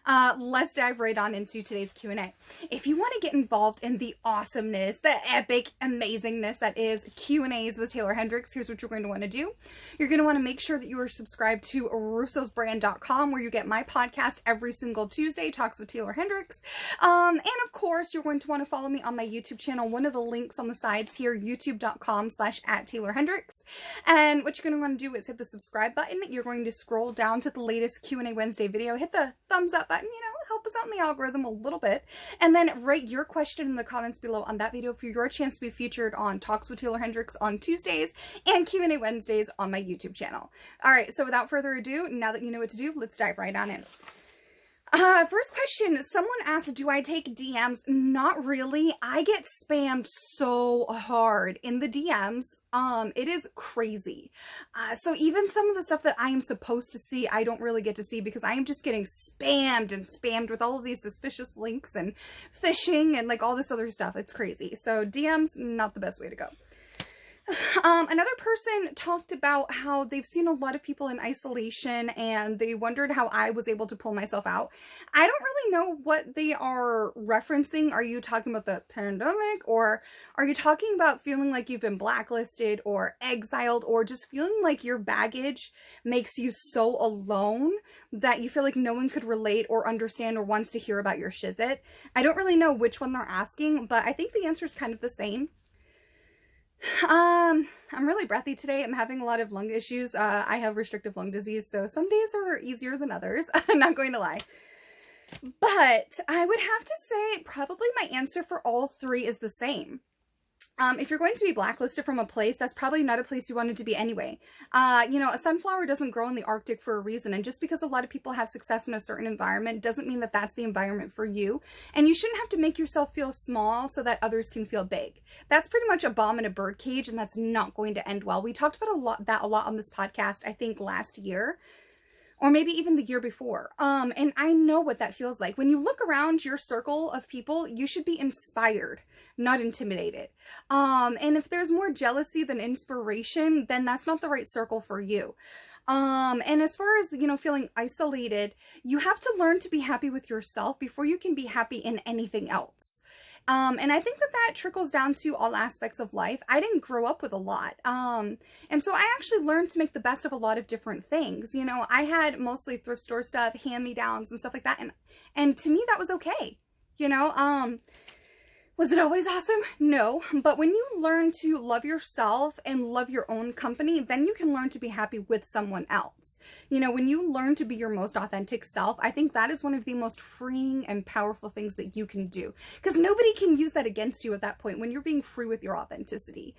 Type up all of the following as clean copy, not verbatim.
let's dive right on into today's Q&A. If you want to get involved in the awesomeness, the epic amazingness that is Q&As with Taeler Hendrix, here's what you're going to want to do. You're going to want to make sure that you are subscribed to russosbrand.com, where you get my podcast every single Tuesday, Talks with Taeler Hendrix. And of course, you're going to want to follow me on my YouTube channel. One of the links on the sides here, youtube.com/@TaelerHendrix. And what you're going to want to do is hit the subscribe button. You're going to scroll down to the latest Q&A Wednesday video, hit the thumbs up button, help us out in the algorithm a little bit, and then write your question in the comments below on that video for your chance to be featured on Talks with Taeler Hendrix on Tuesdays and Q&A Wednesdays on my YouTube channel. All right, so without further ado, now that you know what to do, let's dive right on in. First question, someone asked, do I take DMs? Not really. I get spammed so hard in the DMs. It is crazy. So even some of the stuff that I am supposed to see, I don't really get to see because I am just getting spammed with all of these suspicious links and phishing and like all this other stuff. It's crazy. So DMs, not the best way to go. Another person talked about how they've seen a lot of people in isolation and they wondered how I was able to pull myself out. I don't really know what they are referencing. Are you talking about the pandemic, or are you talking about feeling like you've been blacklisted or exiled, or just feeling like your baggage makes you so alone that you feel like no one could relate or understand or wants to hear about your shizit? I don't really know which one they're asking, but I think the answer is kind of the same. I'm really breathy today. I'm having a lot of lung issues. I have restrictive lung disease, so some days are easier than others. I'm not going to lie. But I would have to say probably my answer for all three is the same. If you're going to be blacklisted from a place, that's probably not a place you wanted to be anyway. A sunflower doesn't grow in the Arctic for a reason. And just because a lot of people have success in a certain environment doesn't mean that that's the environment for you. And you shouldn't have to make yourself feel small so that others can feel big. That's pretty much a bomb in a birdcage, and that's not going to end well. We talked about that a lot on this podcast, I think last year, or maybe even the year before. And I know what that feels like. When you look around your circle of people, you should be inspired, not intimidated. And if there's more jealousy than inspiration, then that's not the right circle for you. And as far as, feeling isolated, you have to learn to be happy with yourself before you can be happy in anything else. And I think that trickles down to all aspects of life. I didn't grow up with a lot. And so I actually learned to make the best of a lot of different things. I had mostly thrift store stuff, hand-me-downs and stuff like that. And to me, that was okay. Was it always awesome? No. But when you learn to love yourself and love your own company, then you can learn to be happy with someone else. When you learn to be your most authentic self, I think that is one of the most freeing and powerful things that you can do. Because nobody can use that against you at that point when you're being free with your authenticity.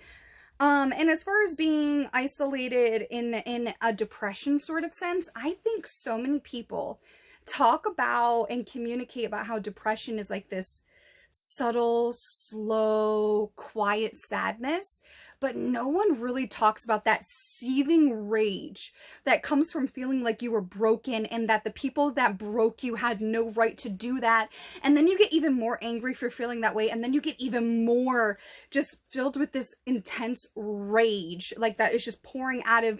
And as far as being isolated in a depression sort of sense, I think so many people talk about and communicate about how depression is like this subtle, slow, quiet sadness, but no one really talks about that seething rage that comes from feeling like you were broken and that the people that broke you had no right to do that. And then you get even more angry for feeling that way, and then you get even more just filled with this intense rage like that is just pouring out of,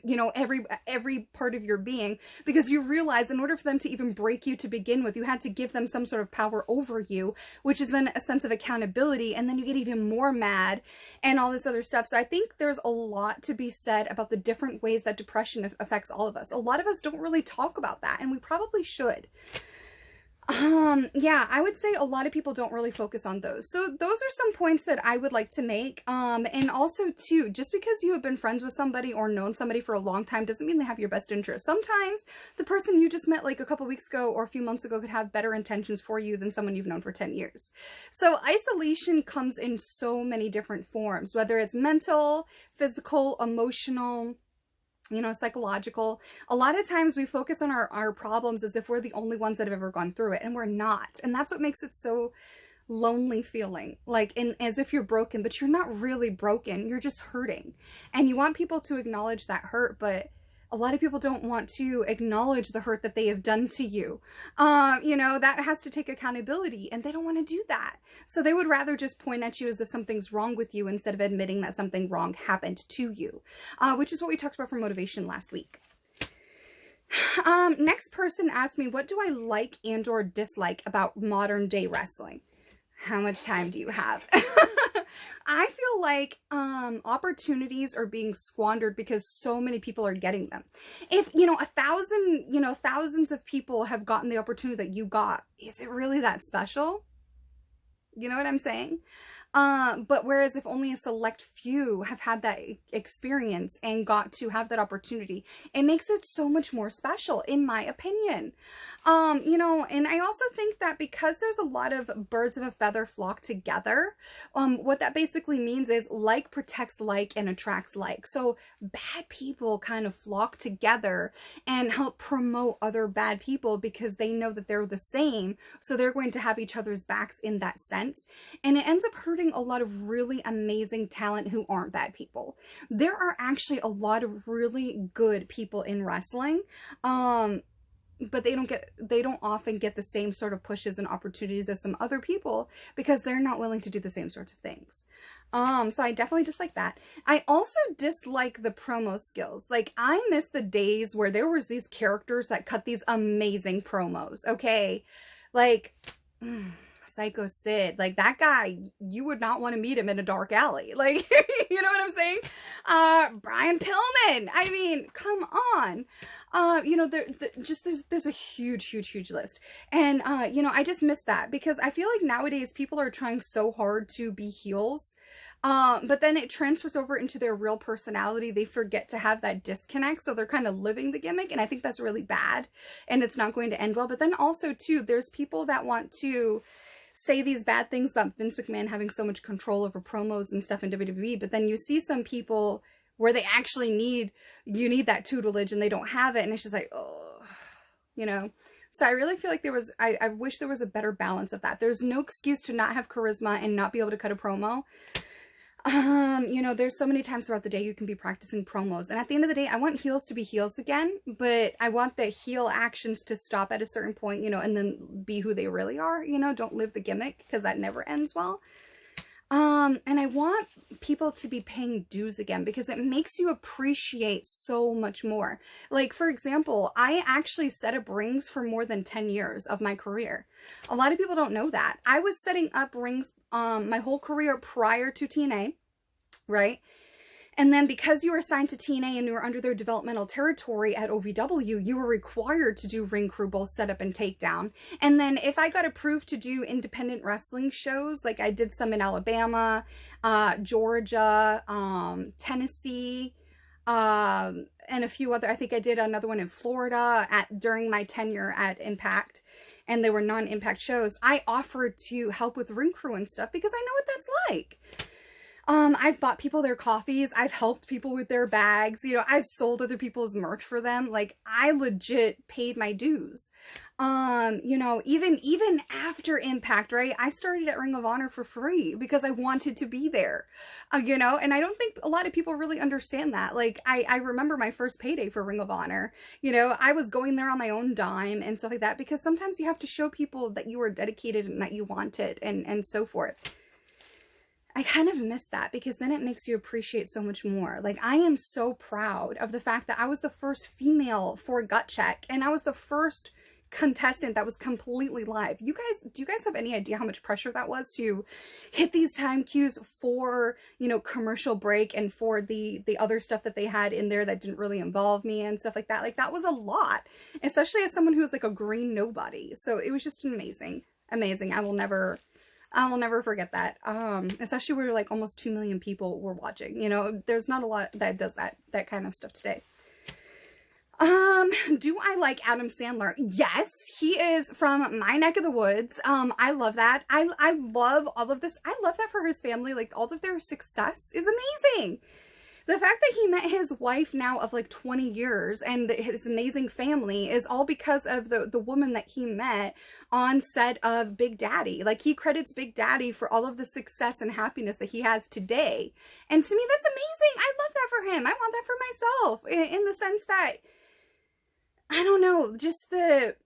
every part of your being, because you realize in order for them to even break you to begin with, you had to give them some sort of power over you, which is then a sense of accountability, and then you get even more mad and all this other stuff. So I think there's a lot to be said about the different ways that depression affects all of us. A lot of us don't really talk about that, and we probably should. Yeah, I would say a lot of people don't really focus on those. So those are some points that I would like to make. And also too, just because you have been friends with somebody or known somebody for a long time doesn't mean they have your best interest. Sometimes the person you just met like a couple weeks ago or a few months ago could have better intentions for you than someone you've known for 10 years. So isolation comes in so many different forms, whether it's mental, physical, emotional, psychological. A lot of times we focus on our problems as if we're the only ones that have ever gone through it, and we're not. And that's what makes it so lonely feeling, as if you're broken, but you're not really broken. You're just hurting. And you want people to acknowledge that hurt, but a lot of people don't want to acknowledge the hurt that they have done to you. That has to take accountability, and they don't want to do that. So they would rather just point at you as if something's wrong with you instead of admitting that something wrong happened to you, which is what we talked about for motivation last week. Next person asked me, what do I like and or dislike about modern day wrestling? How much time do you have? I feel like opportunities are being squandered because so many people are getting them. If, thousands of people have gotten the opportunity that you got, is it really that special? You know what I'm saying? But whereas if only a select few have had that experience and got to have that opportunity, it makes it so much more special, in my opinion. And I also think that because there's a lot of birds of a feather flock together, what that basically means is like protects like and attracts like. So bad people kind of flock together and help promote other bad people because they know that they're the same. So they're going to have each other's backs in that sense. And it ends up hurting a lot of really amazing talent who aren't bad people. There are actually a lot of really good people in wrestling. But they don't often get the same sort of pushes and opportunities as some other people because they're not willing to do the same sorts of things. So I definitely dislike that. I also dislike the promo skills. Like, I miss the days where there was these characters that cut these amazing promos, okay? Like, Psycho Sid, like that guy, you would not want to meet him in a dark alley. Like, you know what I'm saying? Brian Pillman, I mean, come on. There's a huge list. And, I just miss that because I feel like nowadays people are trying so hard to be heels. But then it transfers over into their real personality. They forget to have that disconnect. So they're kind of living the gimmick. And I think that's really bad and it's not going to end well. But then also too, there's people that want to say these bad things about Vince McMahon having so much control over promos and stuff in WWE, but then you see some people where they actually need that tutelage and they don't have it, and it's just like, oh, So I really feel like I wish there was a better balance of that. There's no excuse to not have charisma and not be able to cut a promo. There's so many times throughout the day you can be practicing promos. And at the end of the day, I want heels to be heels again, but I want the heel actions to stop at a certain point, and then be who they really are, don't live the gimmick because that never ends well. And I want people to be paying dues again because it makes you appreciate so much more. Like, for example, I actually set up rings for more than 10 years of my career. A lot of people don't know that. I was setting up rings my whole career prior to TNA, right? And then because you were assigned to TNA and you were under their developmental territory at OVW, you were required to do ring crew, both setup and takedown. And then if I got approved to do independent wrestling shows, like I did some in Alabama, Georgia, Tennessee, and a few other, I think I did another one in Florida during my tenure at Impact, and they were non-Impact shows. I offered to help with ring crew and stuff because I know what that's like. I've bought people their coffees. I've helped people with their bags. I've sold other people's merch for them. Like, I legit paid my dues. Even after Impact, right? I started at Ring of Honor for free because I wanted to be there, and I don't think a lot of people really understand that. Like, I remember my first payday for Ring of Honor, I was going there on my own dime and stuff like that because sometimes you have to show people that you are dedicated and that you want it and so forth. I kind of miss that because then it makes you appreciate so much more. Like, I am so proud of the fact that I was the first female for Gut Check and I was the first contestant that was completely live. Do you guys have any idea how much pressure that was to hit these time cues for, commercial break and for the other stuff that they had in there that didn't really involve me and stuff like that? Like, that was a lot, especially as someone who was like a green nobody. So it was just amazing. I will never forget that. Especially where like almost 2 million people were watching. There's not a lot that does that kind of stuff today. Do I like Adam Sandler? Yes, he is from my neck of the woods. I love that. I love all of this. I love that for his family. Like, all of their success is amazing. The fact that he met his wife now of like 20 years and his amazing family is all because of the woman that he met on set of Big Daddy. Like, he credits Big Daddy for all of the success and happiness that he has today. And to me, that's amazing. I love that for him. I want that for myself in the sense that, I don't know, just the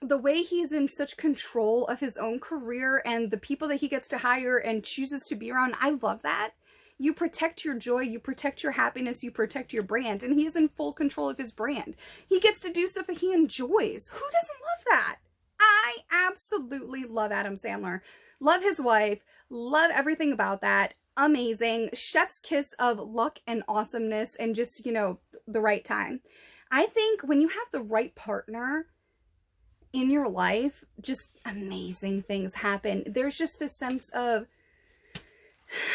way he's in such control of his own career and the people that he gets to hire and chooses to be around. I love that. You protect your joy, you protect your happiness, you protect your brand, and he is in full control of his brand. He gets to do stuff that he enjoys. Who doesn't love that? I absolutely love Adam Sandler. Love his wife. Love everything about that. Amazing. Chef's kiss of luck and awesomeness and just, you know, the right time. I think when you have the right partner in your life, just amazing things happen. There's just this sense of,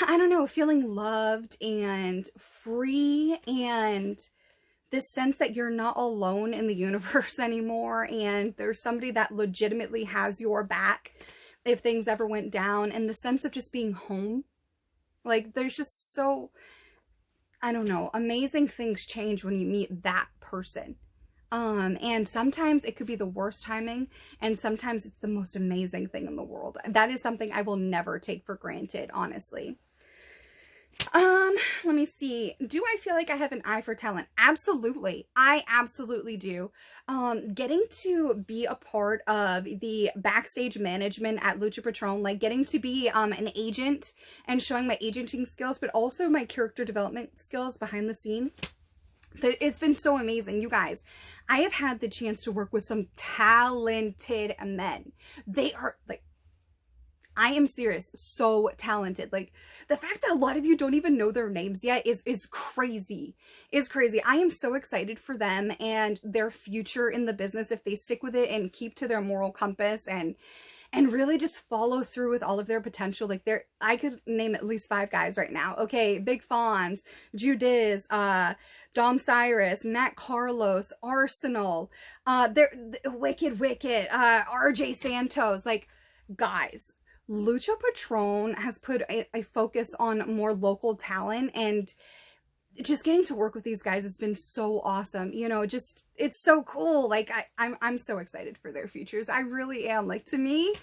I don't know, feeling loved and free, and this sense that you're not alone in the universe anymore, and there's somebody that legitimately has your back if things ever went down, and the sense of just being home. Like, there's just so, I don't know, amazing things change when you meet that person. And sometimes it could be the worst timing, and sometimes it's the most amazing thing in the world. That is something I will never take for granted, honestly. Let me see. Do I feel like I have an eye for talent? Absolutely. I absolutely do. Getting to be a part of the backstage management at Lucha Patron, like getting to be an agent and showing my agenting skills, but also my character development skills behind the scene. It's been so amazing, you guys. I have had the chance to work with some talented men. They are, like, I am serious, so talented. Like, the fact that a lot of you don't even know their names yet is crazy. Is crazy. I am so excited for them and their future in the business if they stick with it and keep to their moral compass and really just follow through with all of their potential. Like, I could name at least 5 guys right now. Okay, Big Fonz, Judiz, Dom Cyrus, Matt Carlos, Arsenal, they're Wicked, RJ Santos. Like, guys, Lucha Patron has put a focus on more local talent, and just getting to work with these guys has been so awesome. You know, just, it's so cool. Like, I'm so excited for their futures. I really am. Like, to me,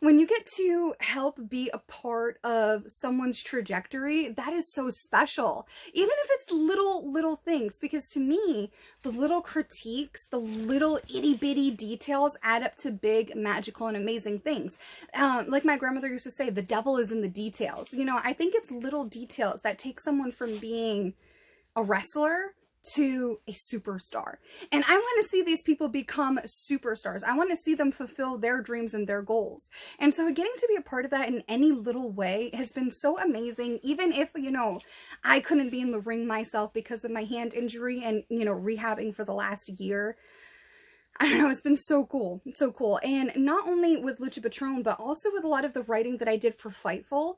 when you get to help be a part of someone's trajectory, that is so special. Even if it's little things, because to me, the little critiques, the little itty bitty details add up to big, magical, and amazing things. Like my grandmother used to say, the devil is in the details. You know, I think it's little details that take someone from being a wrestler to a superstar. And I want to see these people become superstars. I want to see them fulfill their dreams and their goals. And so getting to be a part of that in any little way has been so amazing. Even if, you know, I couldn't be in the ring myself because of my hand injury and, you know, rehabbing for the last year. I don't know, it's been so cool. So cool. And not only with Lucha Patron, but also with a lot of the writing that I did for Fightful.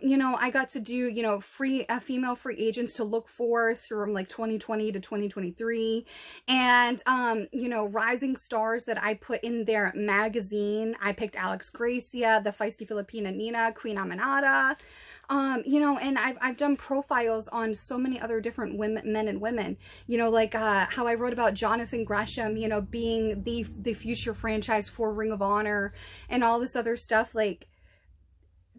You know, I got to do, you know, female free agents to look for through like 2020 to 2023. And, you know, rising stars that I put in their magazine. I picked Alex Gracia, the feisty Filipina Nina, Queen Aminata. You know, and I've done profiles on so many other different men and women, you know, like, how I wrote about Jonathan Gresham, you know, being the future franchise for Ring of Honor and all this other stuff. Like,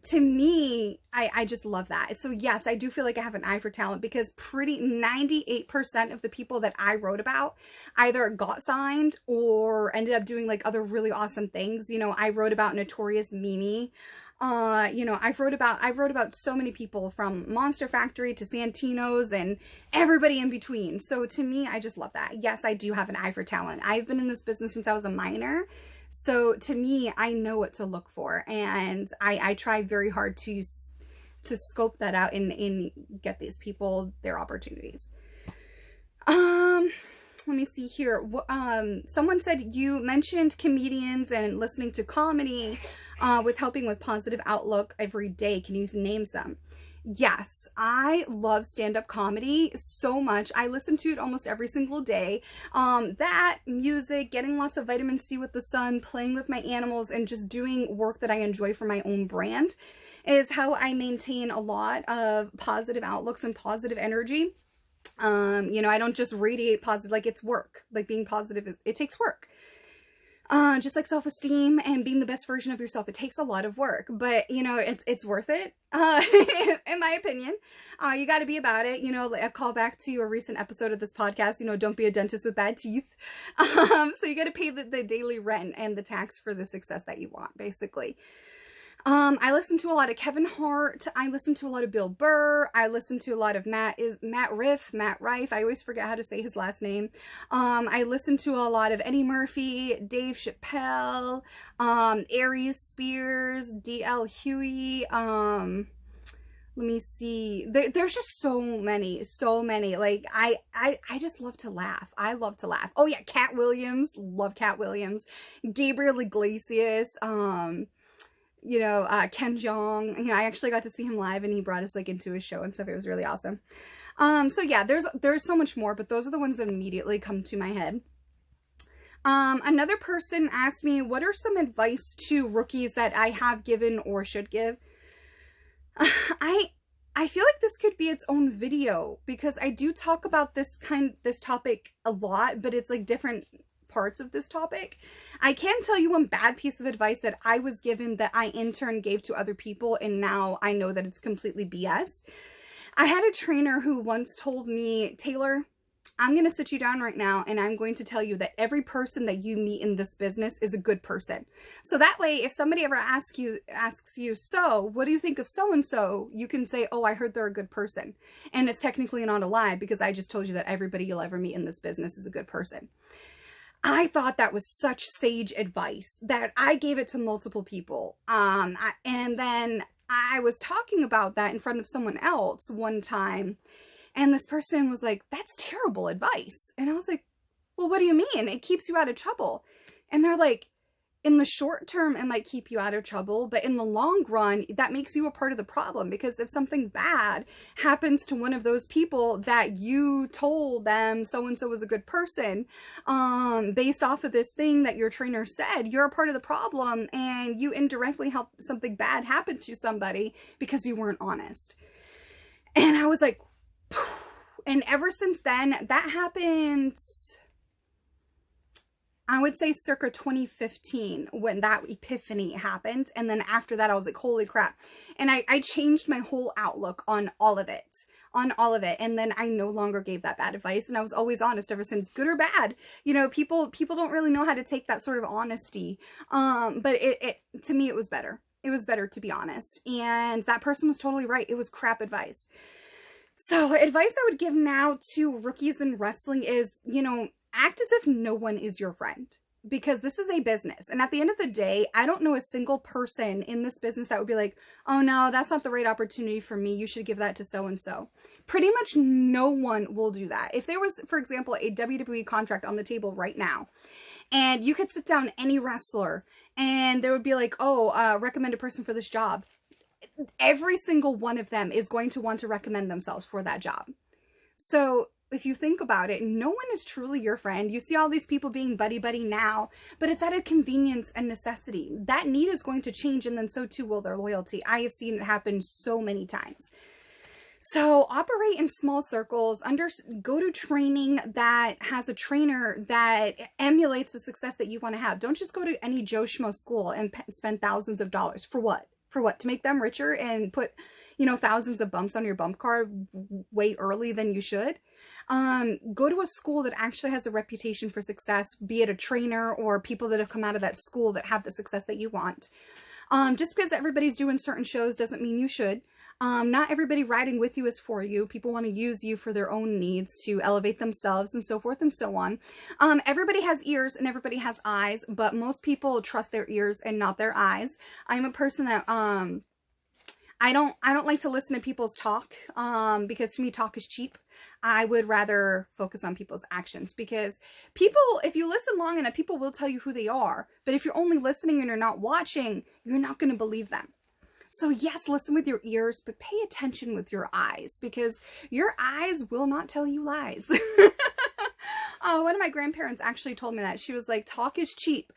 to me, I just love that. So yes, I do feel like I have an eye for talent, because 98% of the people that I wrote about either got signed or ended up doing like other really awesome things. You know, I wrote about Notorious Mimi. You know, I wrote about so many people, from Monster Factory to Santino's and everybody in between. So to me, I just love that. Yes, I do have an eye for talent. I've been in this business since I was a minor. So to me, I know what to look for, and I try very hard to scope that out and get these people their opportunities. Let me see here. Someone said you mentioned comedians and listening to comedy with helping with positive outlook every day. Can you name some? Yes, I love stand-up comedy so much. I listen to it almost every single day. That, music, getting lots of vitamin C with the sun, playing with my animals, and just doing work that I enjoy for my own brand is how I maintain a lot of positive outlooks and positive energy. You know, I don't just radiate positive, like, it's work. Like, being positive it takes work. Just like self-esteem and being the best version of yourself, it takes a lot of work, but you know, it's worth it, in my opinion. You got to be about it, you know, a call back to a recent episode of this podcast, you know, don't be a dentist with bad teeth. So you got to pay the daily rent and the tax for the success that you want, basically. I listen to a lot of Kevin Hart. I listen to a lot of Bill Burr. I listen to a lot of Matt Rife. I always forget how to say his last name. I listen to a lot of Eddie Murphy, Dave Chappelle, Aries Spears, D.L. Huey. Let me see. There's just so many. Like, I just love to laugh. I love to laugh. Oh yeah, Cat Williams. Love Cat Williams. Gabriel Iglesias. You know, Ken Jeong. You know, I actually got to see him live and he brought us like into his show and stuff. It was really awesome. So yeah, there's so much more, but those are the ones that immediately come to my head. Another person asked me, what are some advice to rookies that I have given or should give? I feel like this could be its own video because I do talk about this topic a lot, but it's like different parts of this topic. I can tell you one bad piece of advice that I was given that I in turn gave to other people, and now I know that it's completely BS. I had a trainer who once told me, Taylor, I'm going to sit you down right now and I'm going to tell you that every person that you meet in this business is a good person. So that way, if somebody ever asks you, so what do you think of so-and-so? You can say, oh, I heard they're a good person. And it's technically not a lie because I just told you that everybody you'll ever meet in this business is a good person. I thought that was such sage advice that I gave it to multiple people. And then I was talking about that in front of someone else one time. And this person was like, that's terrible advice. And I was like, well, what do you mean? It keeps you out of trouble. And they're like, in the short term, it might keep you out of trouble, but in the long run, that makes you a part of the problem. Because if something bad happens to one of those people that you told them so-and-so was a good person, based off of this thing that your trainer said, you're a part of the problem and you indirectly helped something bad happen to somebody because you weren't honest. And I was like, phew. And ever since then, that happened, I would say circa 2015 when that epiphany happened. And then after that, I was like, holy crap. And I changed my whole outlook on all of it. And then I no longer gave that bad advice. And I was always honest ever since, good or bad. You know, people don't really know how to take that sort of honesty. But to me, it was better. It was better to be honest. And that person was totally right. It was crap advice. So advice I would give now to rookies in wrestling is, you know, act as if no one is your friend, because this is a business. And at the end of the day, I don't know a single person in this business that would be like, oh no, that's not the right opportunity for me. You should give that to so-and-so. Pretty much no one will do that. If there was, for example, a WWE contract on the table right now, and you could sit down any wrestler and there would be like, oh, recommend a person for this job. Every single one of them is going to want to recommend themselves for that job. So if you think about it, no one is truly your friend. You see all these people being buddy-buddy now, but it's out of convenience and necessity. That need is going to change, and then so too will their loyalty. I have seen it happen so many times. So operate in small circles, go to training that has a trainer that emulates the success that you want to have. Don't just go to any Joe Schmo school and spend thousands of dollars. For what? For what? To make them richer and put, you know, thousands of bumps on your bump card way early than you should. Go to a school that actually has a reputation for success, be it a trainer or people that have come out of that school that have the success that you want. Just because everybody's doing certain shows doesn't mean you should. Not everybody riding with you is for you. People want to use you for their own needs to elevate themselves and so forth and so on. Everybody has ears and everybody has eyes, but most people trust their ears and not their eyes. I'm a person that, I don't like to listen to people's talk, because to me, talk is cheap. I would rather focus on people's actions, because people, if you listen long enough, people will tell you who they are. But if you're only listening and you're not watching, you're not going to believe them. So yes, listen with your ears, but pay attention with your eyes, because your eyes will not tell you lies. One of my grandparents actually told me that. She was like, talk is cheap.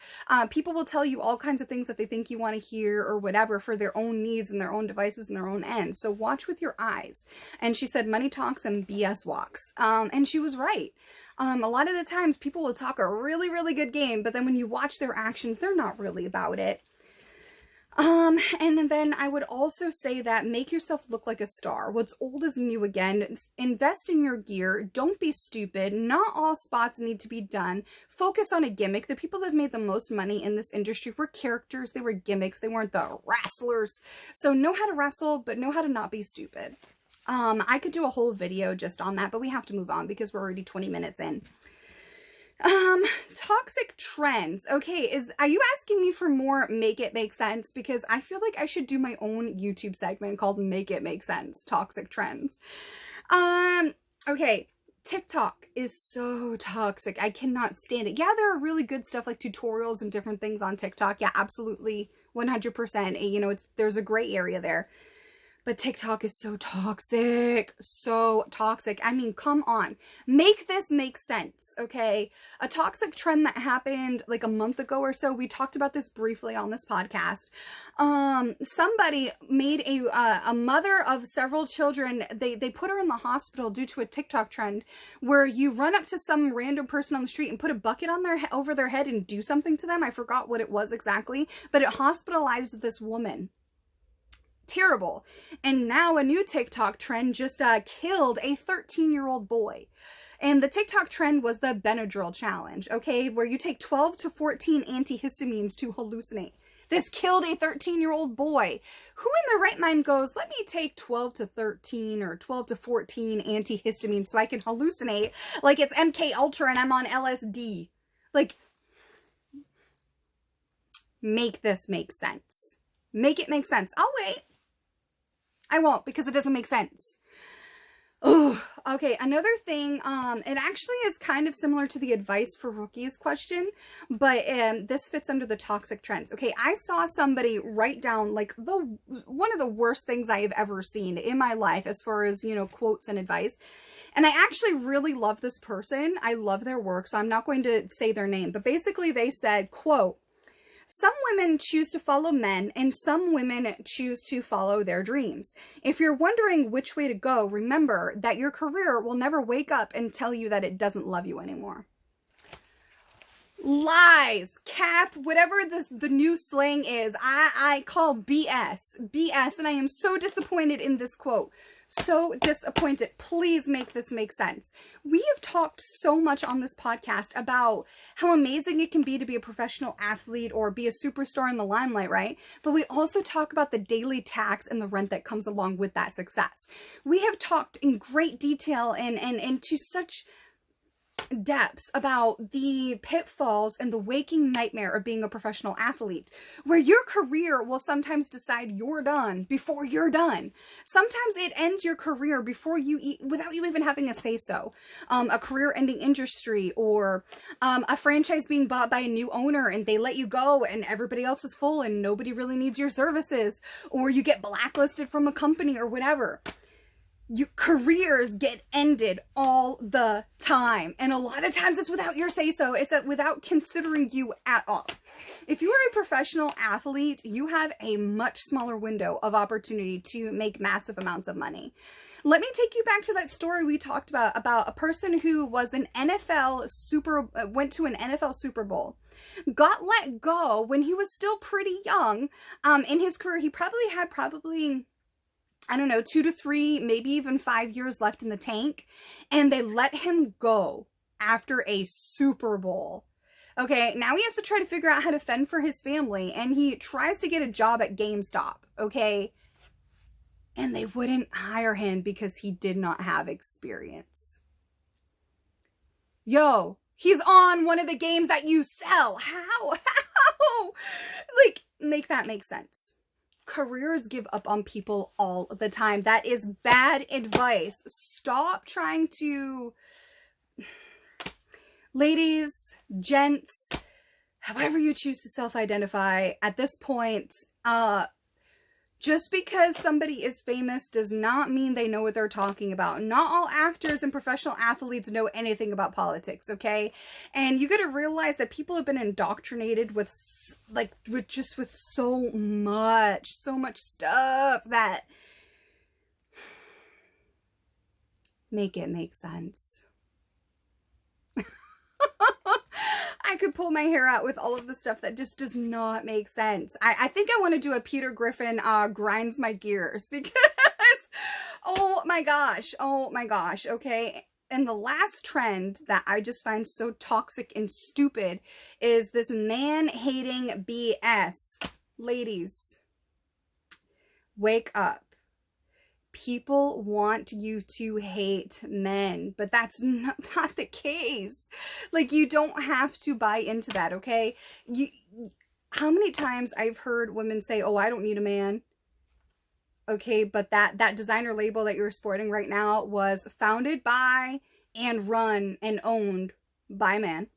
People will tell you all kinds of things that they think you want to hear or whatever for their own needs and their own devices and their own ends. So watch with your eyes. And she said, money talks and BS walks. And she was right. A lot of the times people will talk a really, really good game, but then when you watch their actions, they're not really about it. And then I would also say that make yourself look like a star. What's old is new again. Invest in your gear. Don't be stupid. Not all spots need to be done. Focus on a gimmick. The people that have made the most money in this industry were characters. They were gimmicks. They weren't the wrestlers. So know how to wrestle, but know how to not be stupid. I could do a whole video just on that, but we have to move on because we're already 20 minutes in. Toxic trends. Okay, are you asking me for more Make It Make Sense? Because I feel like I should do my own YouTube segment called Make It Make Sense, Toxic Trends. Okay, TikTok is so toxic. I cannot stand it. Yeah, there are really good stuff like tutorials and different things on TikTok. Yeah, absolutely, 100%. You know, there's a gray area there. But TikTok is so toxic, so toxic. I mean, come on. Make this make sense, okay? A toxic trend that happened like a month ago or so, we talked about this briefly on this podcast. Somebody made a mother of several children, they put her in the hospital due to a TikTok trend where you run up to some random person on the street and put a bucket on over their head and do something to them. I forgot what it was exactly, but it hospitalized this woman. Terrible. And now a new TikTok trend just killed a 13-year-old boy. And the TikTok trend was the Benadryl challenge, okay, where you take 12 to 14 antihistamines to hallucinate. This killed a 13-year-old boy. Who in their right mind goes, let me take 12 to 13 or 12 to 14 antihistamines so I can hallucinate like it's MK Ultra and I'm on LSD. Like, make this make sense. Make it make sense. I'll wait. I won't because it doesn't make sense. Oh, okay. Another thing, it actually is kind of similar to the advice for rookies question, but this fits under the toxic trends. Okay, I saw somebody write down like one of the worst things I have ever seen in my life as far as, you know, quotes and advice. And I actually really love this person. I love their work, so I'm not going to say their name, but basically they said, quote, "Some women choose to follow men and some women choose to follow their dreams. If you're wondering which way to go, remember that your career will never wake up and tell you that it doesn't love you anymore." Lies, cap, whatever the new slang is, I call BS. BS, and I am so disappointed in this quote. So disappointed. Please make this make sense. We have talked so much on this podcast about how amazing it can be to be a professional athlete or be a superstar in the limelight, right? But we also talk about the daily tax and the rent that comes along with that success. We have talked in great detail and to such depths about the pitfalls and the waking nightmare of being a professional athlete, where your career will sometimes decide you're done before you're done. Sometimes it ends your career before without you even having a say so. A career-ending industry, or a franchise being bought by a new owner and they let you go and everybody else is full and nobody really needs your services, or you get blacklisted from a company or whatever. Careers get ended all the time. And a lot of times it's without your say-so. It's without considering you at all. If you are a professional athlete, you have a much smaller window of opportunity to make massive amounts of money. Let me take you back to that story we talked about a person who was went to an NFL Super Bowl, got let go when he was still pretty young. In his career, he probably had I don't know, 2 to 3, maybe even 5 years left in the tank. And they let him go after a Super Bowl. Okay, now he has to try to figure out how to fend for his family. And he tries to get a job at GameStop, okay? And they wouldn't hire him because he did not have experience. Yo, he's on one of the games that you sell. How? Like, make that make sense. Careers give up on people all the time. That is bad advice. Stop trying to... Ladies, gents, however you choose to self-identify, at this point, just because somebody is famous does not mean they know what they're talking about. Not all actors and professional athletes know anything about politics, okay? And you gotta realize that people have been indoctrinated with so much stuff that make it make sense. I could pull my hair out with all of the stuff that just does not make sense. I think I want to do a Peter Griffin grinds my gears because, oh my gosh, okay. And the last trend that I just find so toxic and stupid is this man-hating BS. Ladies, wake up. People want you to hate men, but that's not the case. Like, you don't have to buy into that, okay? How many times I've heard women say, oh, I don't need a man. Okay, but that designer label that you're sporting right now was founded by and run and owned by men.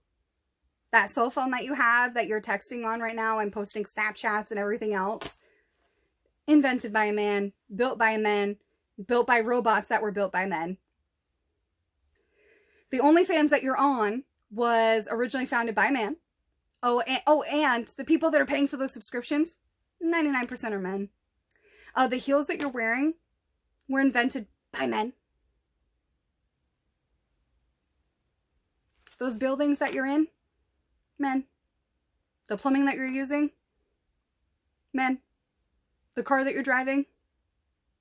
That cell phone that you have that you're texting on right now and posting Snapchats and everything else, invented by a man, built by men, built by robots that were built by men. The OnlyFans that you're on was originally founded by a man. And the people that are paying for those subscriptions, 99% are men. The heels that you're wearing were invented by men. Those buildings that you're in, men. The plumbing that you're using, men. The car that you're driving,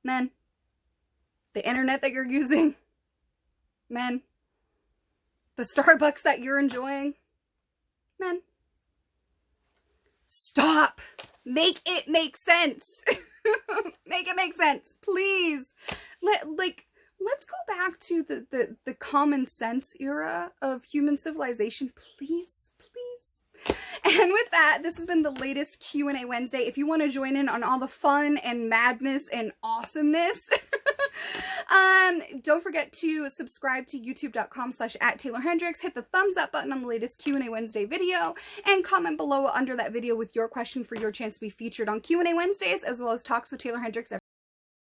men. The internet that you're using, men. The Starbucks that you're enjoying, men. Stop. Make it make sense. Make it make sense, please. Let's go back to the common sense era of human civilization, please, please. And with that, this has been the latest Q&A Wednesday. If you want to join in on all the fun and madness and awesomeness, don't forget to subscribe to youtube.com/@Taeler Hendrix. Hit the thumbs up button on the latest Q&A Wednesday video and comment below under that video with your question for your chance to be featured on Q&A Wednesdays, as well as Talks with Taeler Hendrix